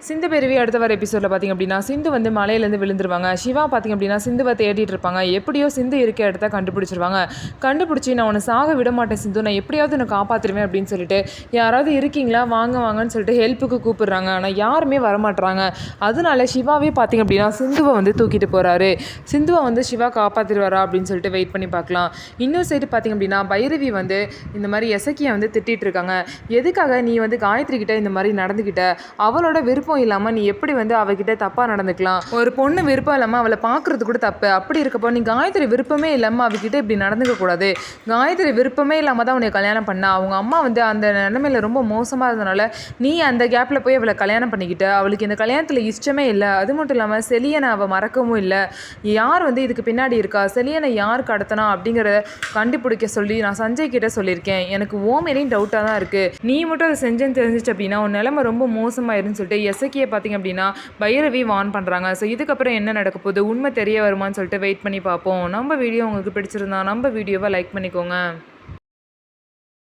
சிந்து பெருவி அடுத்த வர எபிசோடில் பார்த்திங்க அப்படின்னா சிந்து வந்து மலையிலேருந்து விழுந்துருவாங்க. சிவா பார்த்திங்க அப்படின்னா சிந்துவை தேடிட்டு இருப்பாங்க. எப்படியோ சிந்து இருக்க இடத்த கண்டுபிடிச்சிருவாங்க. கண்டுபிடிச்சி நான் உன்னை சாக விட மாட்டேன் சிந்து, நான் எப்படியாவது உன்னை காப்பாற்றிடுவேன் அப்படின்னு சொல்லிட்டு யாராவது இருக்கீங்களா வாங்க வாங்கன்னு சொல்லிட்டு ஹெல்ப்புக்கு கூப்பிடுறாங்க. ஆனால் யாருமே வரமாட்டுறாங்க. அதனால சிவாவே பார்த்திங்க அப்படின்னா சிந்துவை வந்து தூக்கிட்டு போகிறாரு. சிந்துவை வந்து சிவா காப்பாற்றிடுவாரா அப்படின்னு சொல்லிட்டு வெயிட் பண்ணி பார்க்கலாம். இன்னொரு சைடு பார்த்திங்க அப்படின்னா பைரவி வந்து இந்த மாதிரி எசக்கியை வந்து திட்டிகிட்டு இருக்காங்க. எதுக்காக நீ வந்து காயத்ரி கிட்ட இந்த மாதிரி நடந்துக்கிட்ட, அவளோட விருப்பம் இல்லாமல் நீ எப்படி வந்து அவகிட்ட தப்பாக நடந்துக்கலாம், ஒரு பொண்ணு விருப்பம் இல்லாமல் அவளை பார்க்குறது கூட தப்பு, அப்படி இருக்கப்போ நீ காயத்ரி விருப்பமே இல்லாமல் அவகிட்ட இப்படி நடந்துக்க கூடாது. காயத்ரி விருப்பமே இல்லாமல் தான் உன்னை கல்யாணம் பண்ணா, அவங்க அம்மா வந்து அந்த நிலைமையில ரொம்ப மோசமாக இருந்தனால நீ அந்த கேப்பில் போய் அவளை கல்யாணம் பண்ணிக்கிட்ட, அவளுக்கு இந்த கல்யாணத்தில் இஷ்டமே இல்லை. அது மட்டும் இல்லாமல் செலியனை அவள் மறக்கவும் இல்லை. யார் வந்து இதுக்கு பின்னாடி இருக்கா, செலியனை யார் கடத்தினா அப்படிங்கிறத கண்டுபிடிக்க சொல்லி நான் சஞ்சய் கிட்ட சொல்லியிருக்கேன். எனக்கு ஓமேலையும் டவுட்டாக தான் இருக்குது. நீ மட்டும் அதை செஞ்சேன்னு தெரிஞ்சிச்சு அப்படின்னா உன் நிலைமை ரொம்ப மோசமாயிருன்னு சொல்லிட்டு எசக்கியை பார்த்திங்க அப்படின்னா பைரவி வார்ன் பண்ணுறாங்க. ஸோ இதுக்கப்புறம் என்ன நடக்க போகுது, உண்மை தெரிய வருமானு சொல்லிட்டு வெயிட் பண்ணி பார்ப்போம். நம்ம வீடியோ உங்களுக்கு பிடிச்சிருந்தா நம்ம வீடியோவை லைக் பண்ணிக்கோங்க.